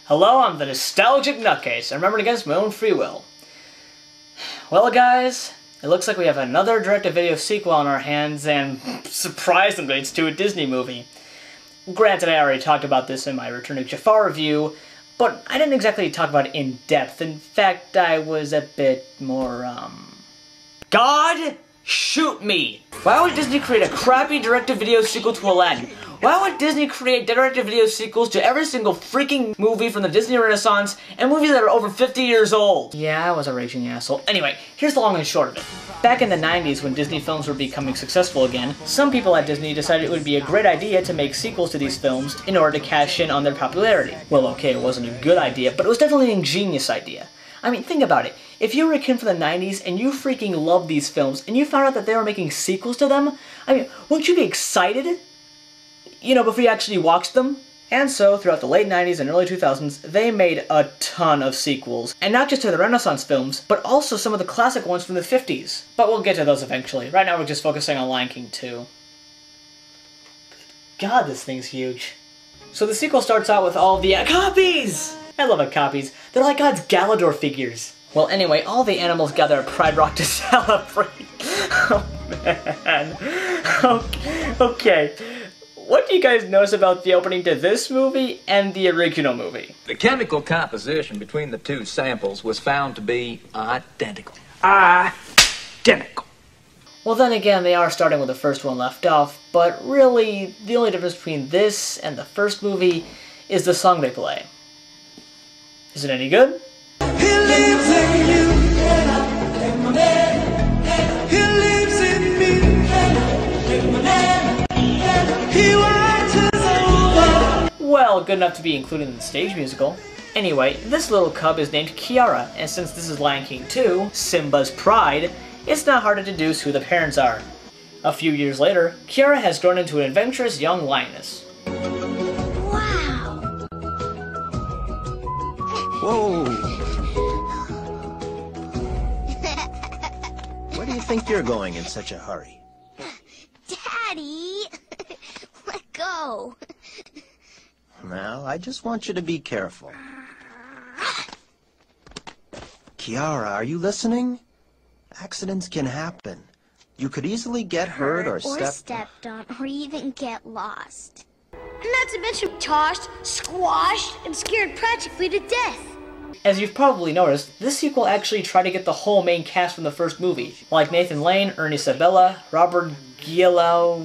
Hello, I'm the nostalgic Nutcase. I'm remembering against my own free will. Well, guys, it looks like we have another direct-to-video sequel on our hands, and surprisingly, it's to a Disney movie. Granted, I already talked about this in my Return to Jafar review, but I didn't exactly talk about it in depth. In fact, I was a bit more, God, shoot me! Why would Disney create a crappy direct-to-video sequel to Aladdin? Why would Disney create direct-to-video sequels to every single freaking movie from the Disney Renaissance and movies that are over 50 years old? Yeah, I was a raging asshole. Anyway, here's the long and short of it. Back in the 90s, when Disney films were becoming successful again, some people at Disney decided it would be a great idea to make sequels to these films in order to cash in on their popularity. Well, okay, it wasn't a good idea, but it was definitely an ingenious idea. I mean, think about it. If you were a kid from the 90s and you freaking loved these films and you found out that they were making sequels to them, I mean, wouldn't you be excited? You know, before you actually watched them? And so, throughout the late 90s and early 2000s, they made a ton of sequels. And not just to the Renaissance films, but also some of the classic ones from the 50s. But we'll get to those eventually. Right now we're just focusing on Lion King 2. God, this thing's huge. So the sequel starts out with all the copies! I love copies. They're like God's Galador figures. Well, anyway, all the animals gather at Pride Rock to celebrate. Oh, man. Okay. What do you guys notice about the opening to this movie and the original movie? The chemical composition between the two samples was found to be identical. Identical. Well, then again, they are starting with the first one left off, but really, the only difference between this and the first movie is the song they play. Is it any good? He lives in you. He lives in me. He watches over. Well, good enough to be included in the stage musical. Anyway, this little cub is named Kiara, and since this is Lion King 2, Simba's pride, it's not hard to deduce who the parents are. A few years later, Kiara has grown into an adventurous young lioness. Wow! Whoa! Where do you think you're going in such a hurry? Daddy! Let go! Now, I just want you to be careful. Kiara, are you listening? Accidents can happen. You could easily get hurt or stepped on, or even get lost. And not to mention tossed, squashed, and scared practically to death. As you've probably noticed, this sequel actually tried to get the whole main cast from the first movie, like Nathan Lane, Ernie Sabella, Robert the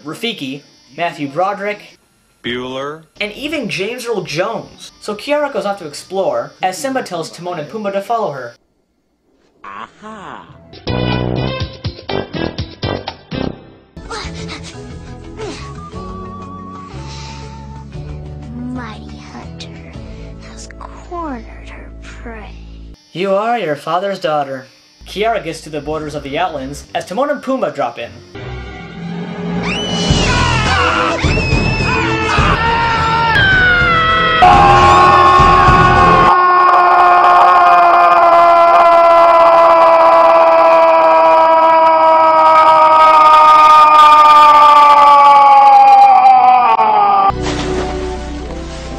Rafiki, Matthew Broderick, Bueller, and even James Earl Jones. So Kiara goes off to explore, as Simba tells Timon and Pumbaa to follow her. Aha! Mighty hunter has cornered her prey. You are your father's daughter. Kiara gets to the borders of the Outlands as Timon and Pumbaa drop in.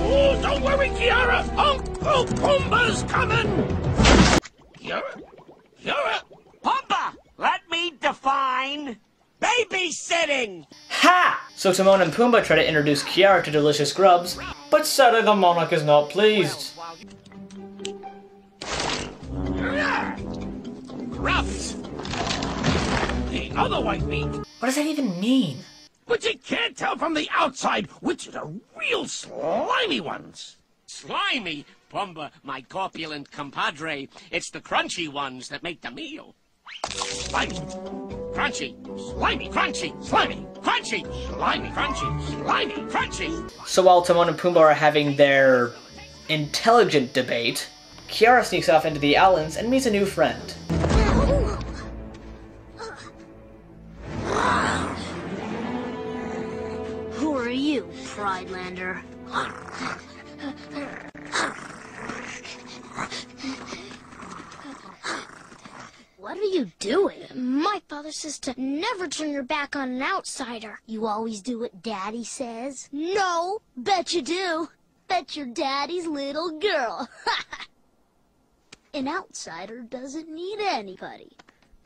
Oh, don't worry, Kiara. Uncle Pumbaa's coming. Kiara? Kiara? Pumbaa, let me define babysitting! Ha! So Timon and Pumbaa try to introduce Kiara to delicious grubs, but sadly the monarch is not pleased. Ruffs. The other white meat. What does that even mean? But you can't tell from the outside which are the real slimy ones. Slimy? Pumbaa, my corpulent compadre. It's the crunchy ones that make the meal. Slimy. Crunchy. Slimy. Crunchy. Slimy. Crunchy. Slimy. Crunchy. Slimy. Crunchy. So while Timon and Pumbaa are having their intelligent debate, Kiara sneaks off into the Outlands and meets a new friend. Who are you, Pridelander? What are you doing? My father says to never turn your back on an outsider. You always do what Daddy says? No, bet you do. Bet your daddy's little girl. An outsider doesn't need anybody.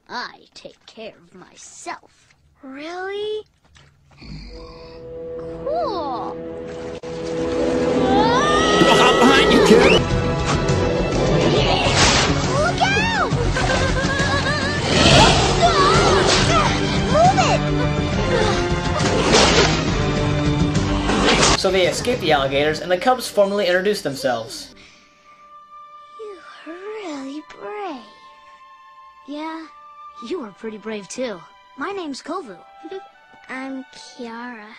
I take care of myself. Really? Cool. Look out behind you, kid! Look out! Move it! So they escape the alligators, and the cubs formally introduce themselves. You're really brave. Yeah, you were pretty brave too. My name's Kovu. I'm Kiara.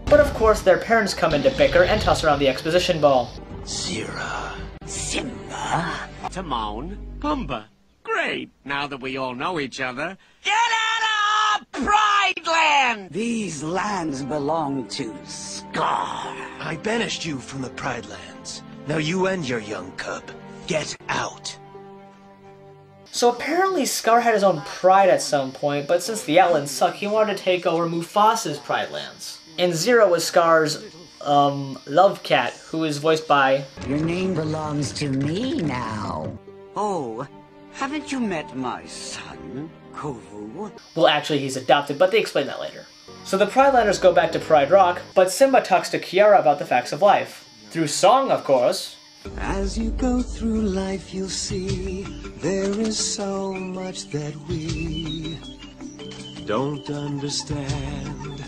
But of course, their parents come in to bicker and toss around the exposition ball. Zira. Simba. Timon. Pumbaa. Great. Now that we all know each other. Get out of Pride Land! These lands belong to Scar. I banished you from the Pride Lands. Now you and your young cub, get out. So apparently Scar had his own pride at some point, but since the Outlands suck, he wanted to take over Mufasa's Pride Lands. And Zira was Scar's, love cat, who is voiced by... Your name belongs to me now. Oh, haven't you met my son, Kovu? Well, actually he's adopted, but they explain that later. So the Pride Landers go back to Pride Rock, but Simba talks to Kiara about the facts of life. Through song, of course. As you go through life, you'll see there is so much that we don't understand.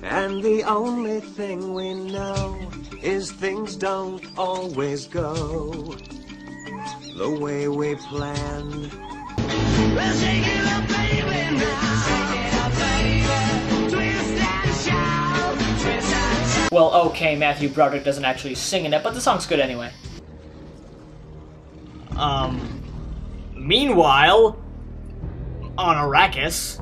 And the only thing we know is things don't always go the way we planned. Well, shake it up, baby, now. Shake it up, baby. Twist and shout. Twist and shout. Well, okay, Matthew Broderick doesn't actually sing in it, but the song's good anyway. Meanwhile, on Arrakis...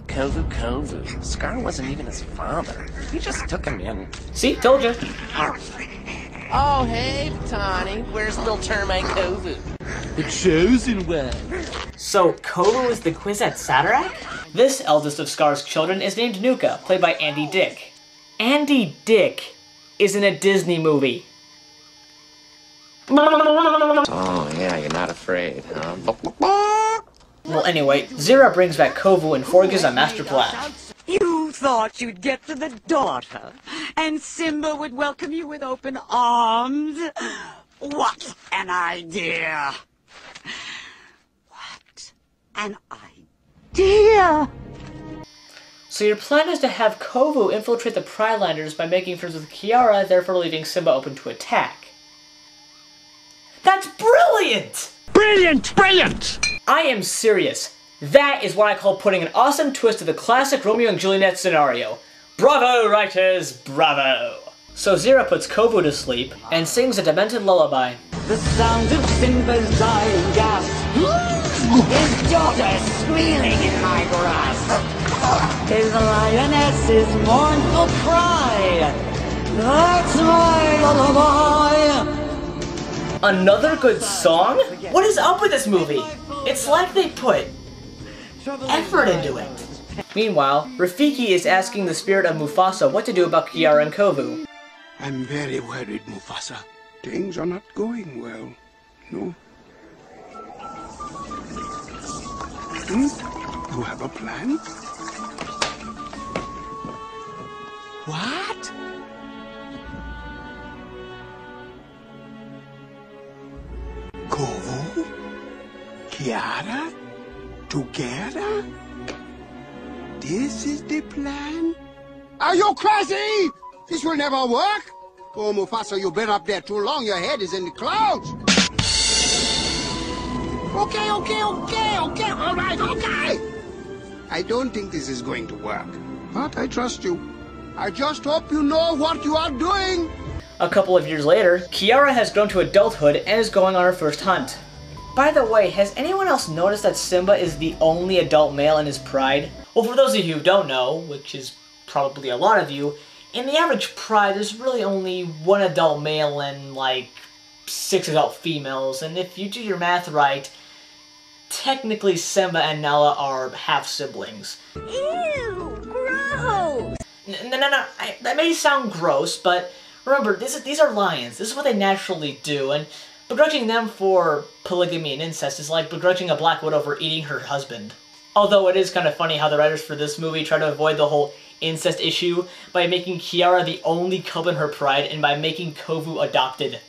Kovu. Scar wasn't even his father. He just took him in. See? Told you. Oh, hey, Tawny. Where's little termite Kovu? The chosen one. So, Kovu is the Kwisatz Haderach? This eldest of Scar's children is named Nuka, played by Andy Dick. Andy Dick is in a Disney movie. Oh, yeah, you're not afraid, huh? Well, anyway, Zira brings back Kovu and forges a master plan. You thought you'd get to the daughter, and Simba would welcome you with open arms? What an idea! What an idea! So your plan is to have Kovu infiltrate the Pride Landers by making friends with Kiara, therefore leaving Simba open to attack. That's brilliant! Brilliant! I am serious. That is what I call putting an awesome twist to the classic Romeo and Juliet scenario. Bravo, writers, bravo! So Zira puts Kovu to sleep and sings a demented lullaby. The sound of Simba's dying gasp. His daughter squealing in my grasp. His lioness's mournful cry. That's my lullaby. Another good song? What is up with this movie? It's like they put effort into it. Meanwhile, Rafiki is asking the spirit of Mufasa what to do about Kiara and Kovu. I'm very worried, Mufasa. Things are not going well. No? You have a plan? What? Kovu? Kiara? Together? This is the plan? Are you crazy? This will never work. Oh, Mufasa, you've been up there too long. Your head is in the clouds. Okay. All right, okay. I don't think this is going to work, but I trust you. I just hope you know what you are doing. A couple of years later, Kiara has grown to adulthood and is going on her first hunt. By the way, has anyone else noticed that Simba is the only adult male in his pride? Well, for those of you who don't know, which is probably a lot of you, in the average pride, there's really only one adult male and, like, 6 adult females, and if you do your math right, technically Simba and Nala are half-siblings. Ew, gross! No, that may sound gross, but remember, these are lions. This is what they naturally do, and begrudging them for polygamy and incest is like begrudging a black widow for eating her husband. Although it is kind of funny how the writers for this movie try to avoid the whole incest issue by making Kiara the only cub in her pride and by making Kovu adopted.